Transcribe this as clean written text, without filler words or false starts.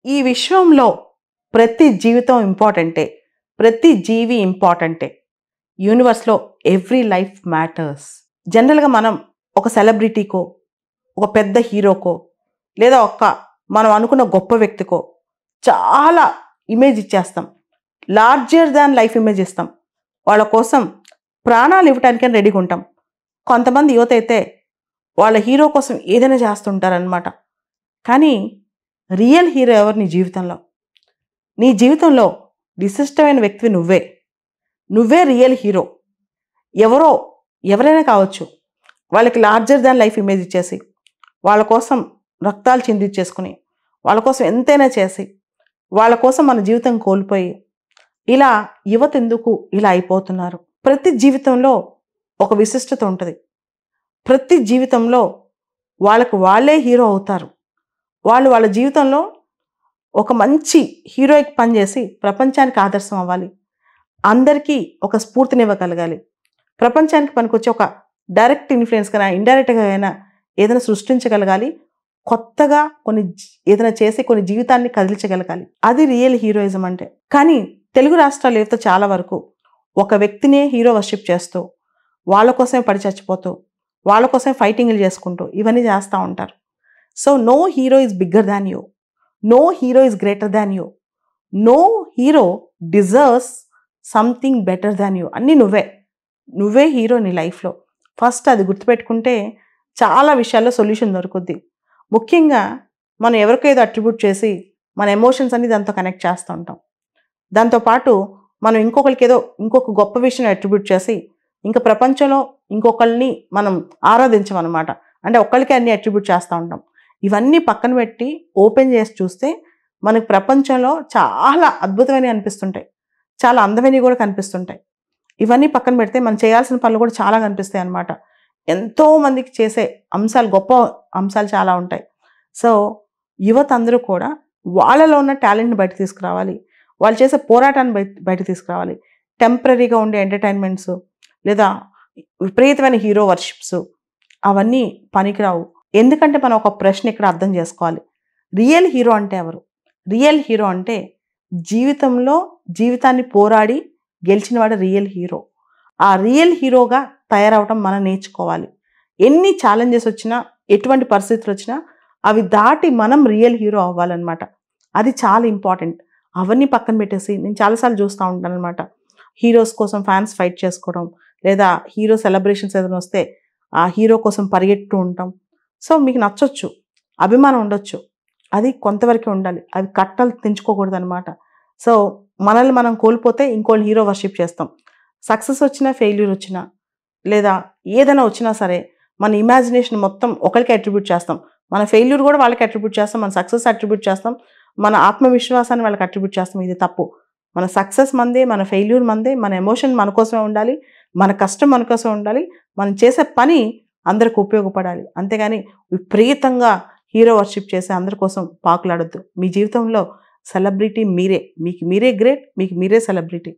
ఈ విశ్వంలో ప్రతి జీవితం ఇంపార్టెంటే, ప్రతి జీవి ఇంపార్టెంటే. యూనివర్స్లో ఎవ్రీ లైఫ్ మ్యాటర్స్. జనరల్గా మనం ఒక సెలబ్రిటీకో, ఒక పెద్ద హీరోకో, లేదా మనం అనుకున్న గొప్ప వ్యక్తికో చాలా ఇమేజ్ ఇచ్చేస్తాం. లార్జర్ దాన్ లైఫ్ ఇమేజ్ ఇస్తాం. వాళ్ళ కోసం ప్రాణాలు ఇవ్వటానికని రెడీగా ఉంటాం. కొంతమంది యువత అయితే వాళ్ళ హీరో కోసం ఏదైనా చేస్తుంటారనమాట. కానీ రియల్ హీరో ఎవరు నీ జీవితంలో? నీ జీవితంలో విశిష్టమైన వ్యక్తివి నువ్వే రియల్ హీరో. ఎవరైనా కావచ్చు, వాళ్ళకి లార్జర్ దాన్ లైఫ్ ఇమేజ్ ఇచ్చేసి, వాళ్ళ కోసం రక్తాలు చిందించేసుకుని, వాళ్ళ కోసం ఎంతైనా చేసి, వాళ్ళ కోసం మన జీవితం కోల్పోయి, ఇలా యువత ఎందుకు ఇలా అయిపోతున్నారు? ప్రతి జీవితంలో ఒక విశిష్టత ఉంటుంది. ప్రతి జీవితంలో వాళ్ళే హీరో అవుతారు. వాళ్ళ జీవితంలో ఒక మంచి హీరోయిక్ పనిచేసి ప్రపంచానికి ఆదర్శం అవ్వాలి. అందరికీ ఒక స్ఫూర్తినివ్వగలగాలి. ప్రపంచానికి పనికొచ్చే ఒక డైరెక్ట్ ఇన్ఫ్లుయెన్స్ కన్నా ఇండైరెక్ట్గా అయినా ఏదైనా సృష్టించగలగాలి. కొత్తగా ఏదైనా చేసి కొన్ని జీవితాన్ని కదిలించగలగాలి. అది రియల్ హీరోయిజం అంటే. కానీ తెలుగు రాష్ట్రాల యువత చాలా వరకు ఒక వ్యక్తినే హీరో వర్షిప్ చేస్తూ, వాళ్ళ కోసమే పడి చచ్చిపోతూ, వాళ్ళ కోసమే ఫైటింగ్లు చేసుకుంటూ ఇవన్నీ చేస్తూ ఉంటారు. So no hero is bigger than you. No hero is greater than you. No hero deserves something better than you. అన్నీ నువ్వే హీరో నీ లైఫ్లో. ఫస్ట్ అది గుర్తుపెట్టుకుంటే చాలా విషయాల్లో సొల్యూషన్ దొరుకుద్ది. ముఖ్యంగా మనం ఎవరికో ఏదో అట్రిబ్యూట్ చేసి మన ఎమోషన్స్ అన్ని దాంతో కనెక్ట్ చేస్తూ ఉంటాం. దాంతోపాటు మనం ఇంకొక గొప్ప విషయం అట్రిబ్యూట్ చేసి ఇంకా ప్రపంచంలో ఇంకొకళ్ళని మనం ఆరాధించమన్నమాట. అంటే ఒక్కళ్ళకే అన్ని అట్రిబ్యూట్ చేస్తూ ఉంటాం. ఇవన్నీ పక్కన పెట్టి ఓపెన్ చేసి చూస్తే మనకు ప్రపంచంలో చాలా అద్భుతమైనవి అనిపిస్తుంటాయి, చాలా అందమైనవి కూడా కనిపిస్తుంటాయి. ఇవన్నీ పక్కన పెడితే మనం చేయాల్సిన పనులు కూడా చాలా కనిపిస్తాయి అన్నమాట. ఎంతోమందికి చేసే గొప్ప అంశాలు చాలా ఉంటాయి. సో యువత అందరూ కూడా వాళ్ళలో ఉన్న టాలెంట్ని బయట తీసుకురావాలి. వాళ్ళు చేసే పోరాటాన్ని బయట తీసుకురావాలి. టెంపరీగా ఉండే ఎంటర్టైన్మెంట్స్ లేదా విపరీతమైన హీరో వర్షిప్స్ అవన్నీ పనికిరావు. ఎందుకంటే మనం ఒక ప్రశ్న ఇక్కడ అర్థం చేసుకోవాలి. రియల్ హీరో అంటే ఎవరు? రియల్ హీరో అంటే జీవితాన్ని పోరాడి గెలిచినవాడు రియల్ హీరో. ఆ రియల్ హీరోగా తయారవటం మనం నేర్చుకోవాలి. ఎన్ని ఛాలెంజెస్ వచ్చినా, ఎటువంటి పరిస్థితులు వచ్చినా అవి దాటి మనం రియల్ హీరో అవ్వాలన్నమాట. అది చాలా ఇంపార్టెంట్. అవన్నీ పక్కన పెట్టేసి నేను చాలాసార్లు చూస్తూ ఉంటాను అనమాట. హీరోస్ కోసం ఫ్యాన్స్ ఫైట్ చేసుకోవడం, లేదా హీరో సెలబ్రేషన్స్ ఏదైనా వస్తే ఆ హీరో కోసం పరిగెడుతూ ఉంటాం. సో మీకు నచ్చొచ్చు, అభిమానం ఉండొచ్చు, అది కొంతవరకే ఉండాలి. అవి కట్టలు తెంచుకోకూడదు అనమాట. సో మనల్ని మనం కోల్పోతే ఇంకోళ్ళు హీరో వర్షిప్ చేస్తాం. సక్సెస్ వచ్చినా, ఫెయిల్యూర్ వచ్చినా, లేదా ఏదైనా వచ్చినా సరే మన ఇమాజినేషన్ మొత్తం ఒకరికి అట్రిబ్యూట్ చేస్తాం. మన ఫెయిల్యూర్ కూడా వాళ్ళకి అట్రిబ్యూట్ చేస్తాం, మన సక్సెస్ అట్రిబ్యూట్ చేస్తాం, మన ఆత్మవిశ్వాసాన్ని వాళ్ళకి అట్రిబ్యూట్ చేస్తాం. ఇది తప్పు. మన సక్సెస్ మందే, మన ఫెయిల్యూర్ మందే, మన ఎమోషన్ మన కోసమే ఉండాలి, మన కష్టం మన కోసమే ఉండాలి, మనం చేసే పని అందరికి ఉపయోగపడాలి. అంతేగాని విపరీతంగా హీరో వర్షిప్ చేసి అందరి కోసం పాకులాడొద్దు. మీ జీవితంలో సెలబ్రిటీ మీరే. మీకు మీరే గ్రేట్, మీకు మీరే సెలబ్రిటీ.